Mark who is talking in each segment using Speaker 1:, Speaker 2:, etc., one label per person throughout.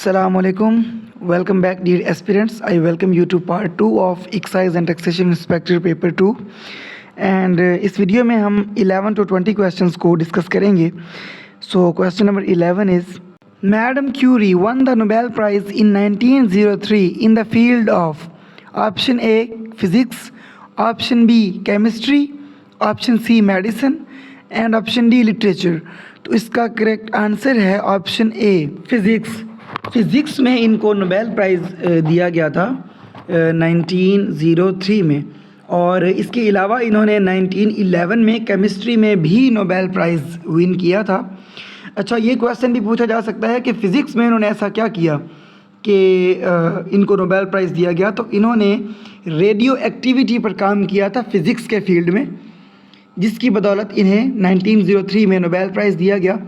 Speaker 1: Assalamualaikum. Welcome back, dear aspirants. I welcome you to part 2 of Excise and Taxation Inspector paper 2. And इस video में हम 11 to 20 questions को discuss करेंगे. So question number 11 is madam Curie won the Nobel prize in 1903 in the field of option A physics, option B chemistry, option C medicine and option D literature. तो इसका correct answer है option A physics. Physics में इनको Nobel prize दिया गया था 1903 में, और इसके अलावा इन्होंने 1911 में केमिस्ट्री में भी नोबेल प्राइज़ विन किया था. अच्छा, ये क्वेश्चन भी पूछा जा सकता है कि फ़िज़िक्स में इन्होंने ऐसा क्या किया कि इनको नोबेल प्राइज़ दिया गया. तो इन्होंने रेडियो एक्टिविटी पर काम किया था फ़िज़िक्स के फील्ड में, जिसकी बदौलत इन्हें 1903 में नोबेल प्राइज़ दिया गया.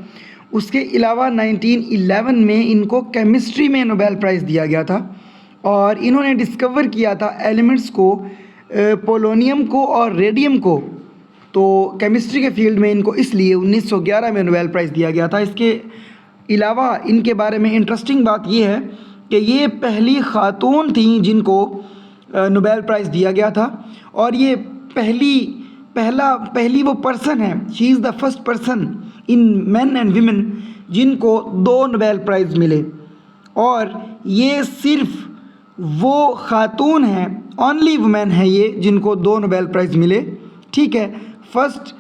Speaker 1: उसके अलावा 1911 में इनको केमिस्ट्री में नोबेल प्राइज़ दिया गया था, और इन्होंने डिस्कवर किया था एलिमेंट्स को, पोलोनियम को और रेडियम को. तो केमिस्ट्री के फील्ड में इनको इसलिए 1911 में नोबेल प्राइज़ दिया गया था. इसके अलावा इनके बारे में इंटरेस्टिंग बात यह है कि ये पहली ख़ातून थी जिनको नोबेल प्राइज़ दिया गया था, और ये पहली वो पर्सन है, she is the first person in main and women जिनको 2 नोबेल प्राइज़ मिले. और ये सिर्फ वो ख़ातून हैं, ओनली वुमेन है ये जिनको 2 नोबेल प्राइज़ मिले. ठीक है, first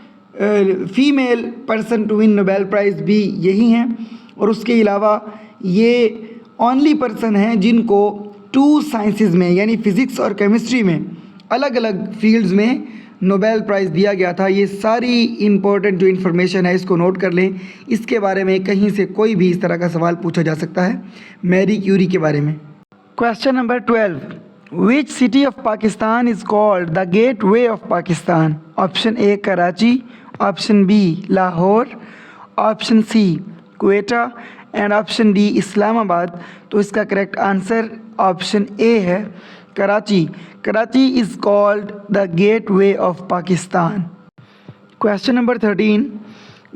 Speaker 1: female person to win Nobel prize भी यही हैं, और उसके अलावा ये ओनली पर्सन हैं जिनको 2 साइंसेस में यानी फ़िज़िक्स और केमिस्ट्री में अलग अलग फील्ड्स में नोबेल प्राइज़ दिया गया था. ये सारी इम्पोर्टेंट जो इन्फॉर्मेशन है इसको नोट कर लें. इसके बारे में कहीं से कोई भी इस तरह का सवाल पूछा जा सकता है मैरी क्यूरी के बारे में. Question number 12, which city of Pakistan is called the gateway of Pakistan. Option A Karachi, option B Lahore, option C Quetta and option D Islamabad. तो इसका करेक्ट आंसर ऑप्शन ए है Karachi. Karachi is called the gateway of Pakistan. Question number 13.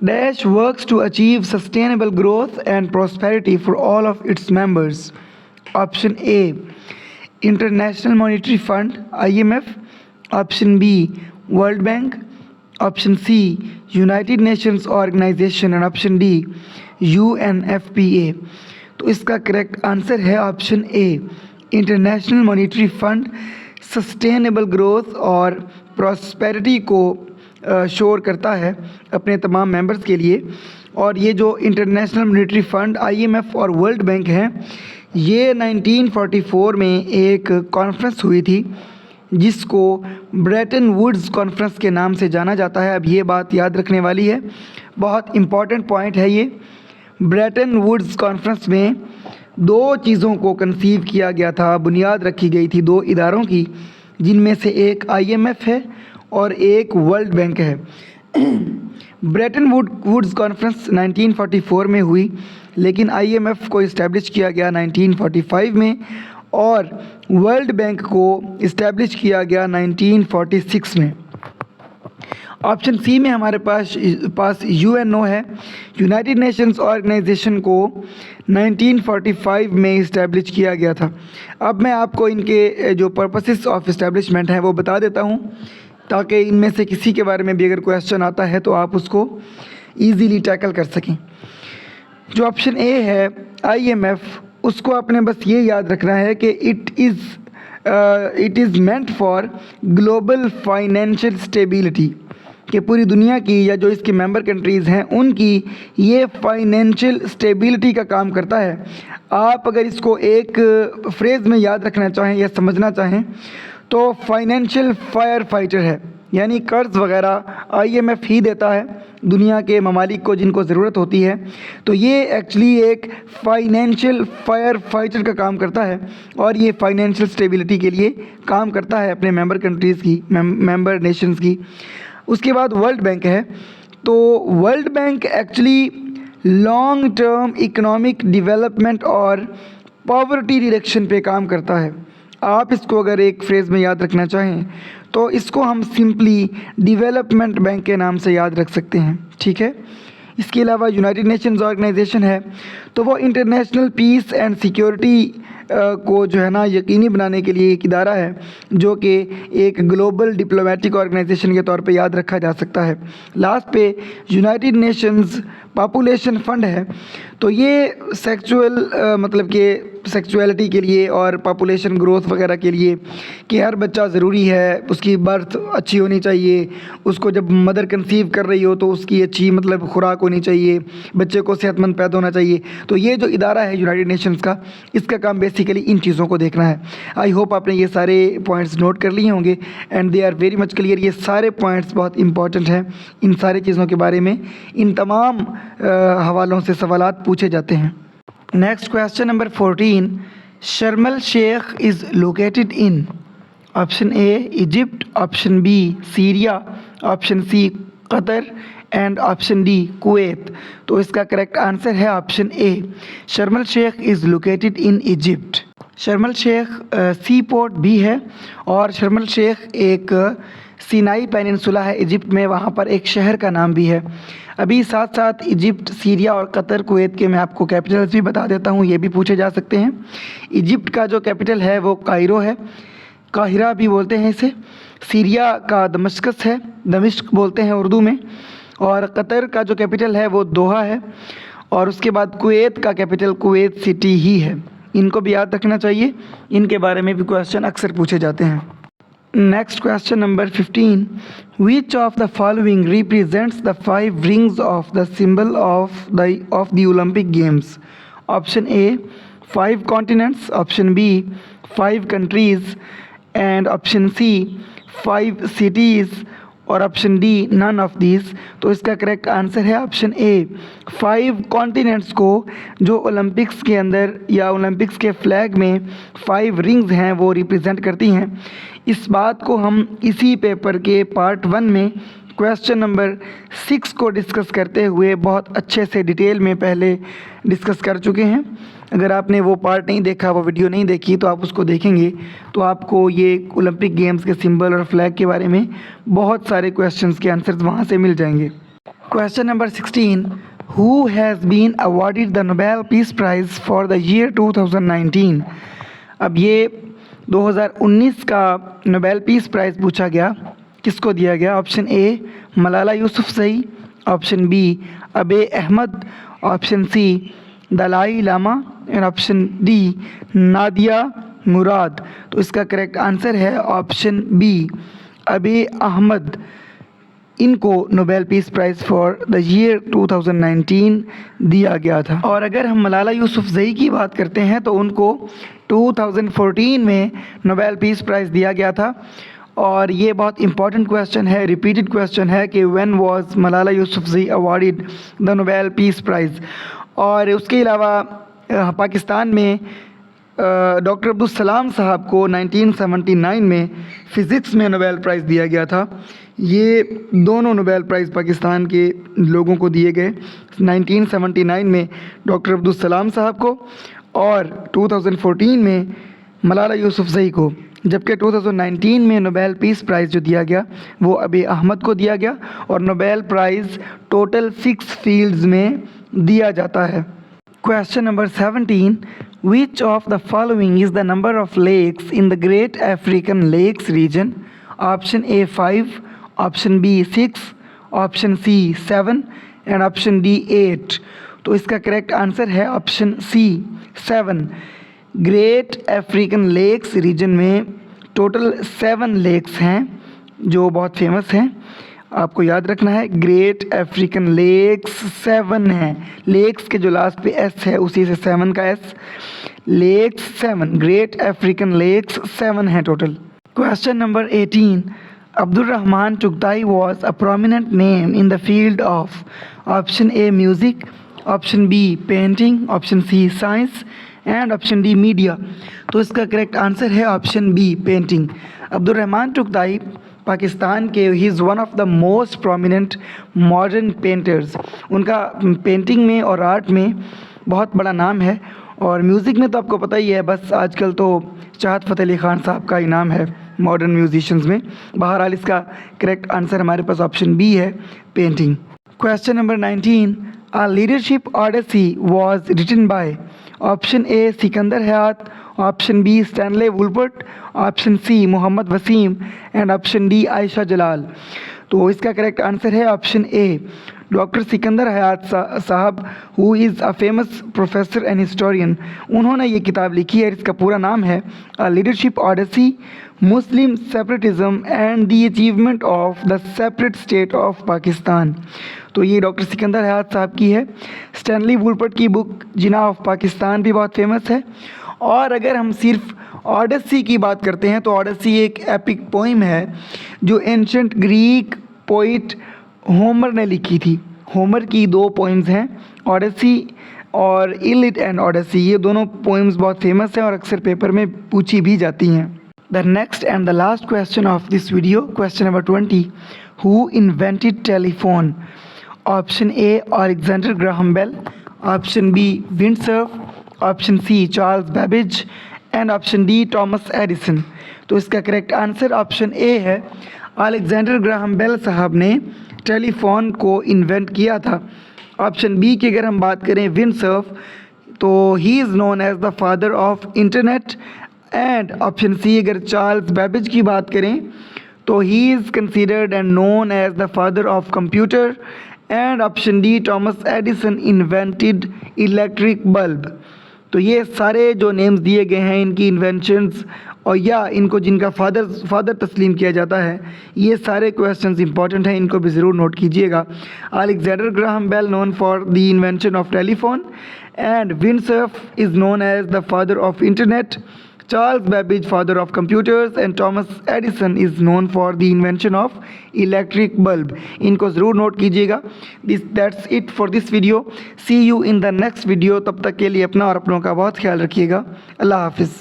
Speaker 1: Dash works to achieve sustainable growth and prosperity for all of its members. Option A, International Monetary Fund IMF. Option B, World Bank. Option C, United Nations Organization. And option D, UNFPA. तो इसका correct answer है option ए, international monetary fund sustainable growth और prosperity को sure करता है अपने तमाम members के लिए. और ये जो इंटरनेशनल मॉनेटरी फ़ंड IMF और वर्ल्ड बैंक हैं, ये 1944 में एक कॉन्फ्रेंस हुई थी जिसको ब्रेटन वुड्स कॉन्फ्रेंस के नाम से जाना जाता है. अब ये बात याद रखने वाली है, बहुत इम्पॉर्टेंट पॉइंट है ये. ब्रेटन वुड्स कॉन्फ्रेंस में 2 चीज़ों को कंसीव किया गया था, बुनियाद रखी गई थी 2 इदारों की, जिनमें से एक IMF है और एक वर्ल्ड बैंक है. ब्रेटन वुड्स कॉन्फ्रेंस 1944 में हुई, लेकिन IMF को इस्टेब्लिश किया गया 1945 में, और वर्ल्ड बैंक को इस्टेब्लिश किया गया 1946 में. ऑप्शन सी में हमारे पास UNO है, यूनाइटेड नेशंस ऑर्गेनाइजेशन को 1945 में इस्टेब्लिश किया गया था. अब मैं आपको इनके जो पर्पसेस ऑफ इस्टेब्लिशमेंट हैं वो बता देता हूँ, ताकि इनमें से किसी के बारे में भी अगर क्वेश्चन आता है तो आप उसको इजीली टैकल कर सकें. जो ऑप्शन ए है IMF, उसको आपने बस ये याद रखना है कि it is meant for global financial stability, कि पूरी दुनिया की या जो इसकी मेंबर कंट्रीज़ हैं उनकी ये फाइनेंशियल स्टेबिलिटी का काम करता है. आप अगर इसको एक फ्रेज़ में याद रखना चाहें या समझना चाहें तो फाइनेंशियल फायर फाइटर है, यानी कर्ज़ वगैरह IMF ही देता है दुनिया के ममालिक को जिनको ज़रूरत होती है. तो ये एक्चुअली एक फाइनेंशियल फायर फाइटर का काम करता है, और ये फाइनेंशियल स्टेबिलिटी के लिए काम करता है अपने मेंबर कंट्रीज़ की, मेंबर नेशंस की. उसके बाद वर्ल्ड बैंक है. तो world bank actually long term economic development और पॉवर्टी रिडक्शन पे काम करता है. आप इसको अगर एक फ्रेज़ में याद रखना चाहें तो इसको हम सिंपली डेवलपमेंट बैंक के नाम से याद रख सकते हैं. ठीक है, इसके अलावा यूनाइटेड नेशंस ऑर्गेनाइजेशन है, तो वो इंटरनेशनल पीस एंड सिक्योरिटी को जो है ना यकीनी बनाने के लिए एक इदारा है जो कि एक ग्लोबल डिप्लोमेटिक ऑर्गेनाइजेशन के तौर पे याद रखा जा सकता है। लास्ट पे यूनाइटेड नेशंस पॉपुलेशन फंड है, तो ये सेक्सुअल मतलब कि सेक्सुअलिटी के लिए और पॉपुलेशन ग्रोथ वगैरह के लिए कि हर बच्चा ज़रूरी है, उसकी बर्थ अच्छी होनी चाहिए, उसको जब मदर कंसीव कर रही हो तो उसकी अच्छी मतलब खुराक होनी चाहिए, बच्चे को सेहतमंद पैदा होना चाहिए। तो ये जो इदारा है यूनाइटेड नेशंस का, इसका काम बेसिकली इन चीज़ों को देखना है। आई होप आपने ये सारे पॉइंट्स नोट कर लिए होंगे and they are very much clear. ये सारे पॉइंट्स बहुत इंपॉर्टेंट हैं, इन सारी चीज़ों के बारे में इन तमाम हवालों से सवालात पूछे जाते हैं। Next question number 14, Sharm el Sheikh is located in option A Egypt, option B Syria, option C Qatar and option D Kuwait. तो इसका करेक्ट आंसर है option A, Sharm el Sheikh is located in Egypt. Sharm el Sheikh C port भी है और शर्म el Sheikh एक Sinai peninsula है Egypt में, वहाँ पर एक शहर का नाम भी है। अभी साथ साथ इजिप्ट, सीरिया और कतर, कुवैत के मैं आपको कैपिटल्स भी बता देता हूँ, ये भी पूछे जा सकते हैं। इजिप्ट का जो कैपिटल है वो कायरो है, काहिरा भी बोलते हैं इसे। सीरिया का दमिश्क है, दमिश्क बोलते हैं उर्दू में। और कतर का जो कैपिटल है वो दोहा है। और उसके बाद कुवैत का कैपिटल कुवैत सिटी ही है। इनको भी याद रखना चाहिए, इनके बारे में भी क्वेश्चन अक्सर पूछे जाते हैं। Next question number 15, which of the following represents the 5 rings of the symbol of the Olympic games. Option A 5 continents, option B 5 countries and option C 5 cities और option D none of these. तो इसका correct answer है option A, 5 continents को जो Olympics के अंदर या Olympics के फ्लैग में 5 रिंग्स हैं वो रिप्रेजेंट करती हैं। इस बात को हम इसी पेपर के पार्ट 1 में क्वेश्चन नंबर 6 को डिस्कस करते हुए बहुत अच्छे से डिटेल में पहले डिस्कस कर चुके हैं। अगर आपने वो पार्ट नहीं देखा, वो वीडियो नहीं देखी, तो आप उसको देखेंगे तो आपको ये ओलंपिक गेम्स के सिंबल और फ्लैग के बारे में बहुत सारे क्वेश्चंस के आंसर्स वहाँ से मिल जाएंगे। Question number 16, who has been awarded the Nobel peace prize for the year 2019। अब ये 2019 का नोबेल पीस प्राइज़ पूछा गया, किसको दिया गया। Option A Malala Yousafzai, option B Abiy Ahmed, option C Dalai Lama and option D Nadia Murad. तो इसका करेक्ट आंसर है ऑप्शन बी, अबे अहमद। इनको Nobel peace prize for the year 2019 दिया गया था। और अगर हम मलाला यूसुफजई की बात करते हैं तो उनको 2014 में नोबेल पीस प्राइज़ दिया गया था। और ये बहुत इंपॉर्टेंट क्वेश्चन है, रिपीटेड क्वेश्चन है कि when was Malala Yousafzai awarded the Nobel peace price. और उसके अलावा पाकिस्तान में डॉक्टर अब्दुल सलाम साहब को 1979 में फ़िज़िक्स में नोबेल प्राइज़ दिया गया था। ये दोनों नोबेल प्राइज़ पाकिस्तान के लोगों को दिए गए, 1979 में डॉक्टर अब्दुल सलाम साहब को और 2014 में मलाला यूसुफजई को। जबकि 2019 में नोबेल पीस प्राइज़ जो दिया गया वो अबे अहमद को दिया गया। और नोबेल प्राइज़ टोटल 6 फील्ड्स में दिया जाता है। Question number 17, which of the following is the number of lakes in the great African lakes region. Option A 5, option B 6, option C 7 and option D 8। तो इसका करेक्ट आंसर है option C 7। Great African lakes region में total 7 lakes हैं जो बहुत famous हैं। आपको याद रखना है, ग्रेट अफ्रीकन लेक्स 7 हैं। लेक्स के जो लास्ट पे एस है उसी से 7 का S, lakes 7, great African lakes 7 हैं टोटल। Question number 18, Abdul Rahman Chughtai was a prominent name in the field of. Option A music, option B painting, option C science and option D media. तो इसका करेक्ट आंसर है option B painting. Abdul Rahman Chughtai Pakistan के ही is one of the most prominent modern painters. उनका painting में और art में बहुत बड़ा नाम है। और म्यूज़िक में तो आपको पता ही है, बस आजकल तो चाहत फ़तेह अली ख़ान साहब का ही नाम है मॉडर्न म्यूजिशियंस में। बहरहाल इसका करेक्ट आंसर हमारे पास ऑप्शन बी है painting. Question number 19. A leadership odyssey was written by option A Sikandar Hayat, option B Stanley Woolpert, option C Muhammad Wasim and option D Aisha Jalal. तो इसका correct answer है option ए doctor Sikandar हयात साहब who is a famous professor and historian. उन्होंने ये किताब लिखी है, इसका पूरा नाम है a leadership Odyssey, Muslim separatism and the achievement of the separate state of Pakistan. तो ये डॉक्टर सिकंदर हयात साहब की है। स्टैनली वुलपर्ट की बुक जिना ऑफ पाकिस्तान भी बहुत फेमस है। और अगर हम सिर्फ ऑडिसी की बात करते हैं तो ऑडिसी एक एपिक पोइम है जो एंशंट ग्रीक पोइट होमर ने लिखी थी। होमर की 2 पोइम्स हैं, ऑडिसी और इलिड एंड ऑडिसी। ये दोनों पोइम्स बहुत फेमस हैं और अक्सर पेपर में पूछी भी जाती हैं। The next and the last question of this video, question number 20, who invented telephone? Option A Alexander Graham Bell, option B Vint Cerf, option C Charles Babbage and option D Thomas Edison. तो इसका correct answer option A है। Alexander Graham bell साहब ने telephone को invent किया था। Option B की अगर हम बात करें विंडसर्फ, तो he is known as the father of internet. And option C अगर चार्ल्स बेबेज की बात करें तो he is considered and known as the father of computer. And option D Thomas Edison invented electric bulb. तो ये सारे जो names दिए गए हैं इनकी इन्वेंशंस और या इनको जिनका फादर तस्लीम किया जाता है, ये सारे क्वेश्चंस इंपॉर्टेंट हैं, इनको भी ज़रूर नोट कीजिएगा। Alexander Graham Bell known for the invention of telephone and Vint Cerf is known as the father of internet. Charles Babbage, father of computers, and Thomas Edison is known for the invention of electric bulb. इनको ज़रूर note कीजिएगा। That's it for this video. See you in the next video. तब तक के लिए अपना और अपनों का बहुत ख्याल रखिएगा। अल्लाह हाफिज़।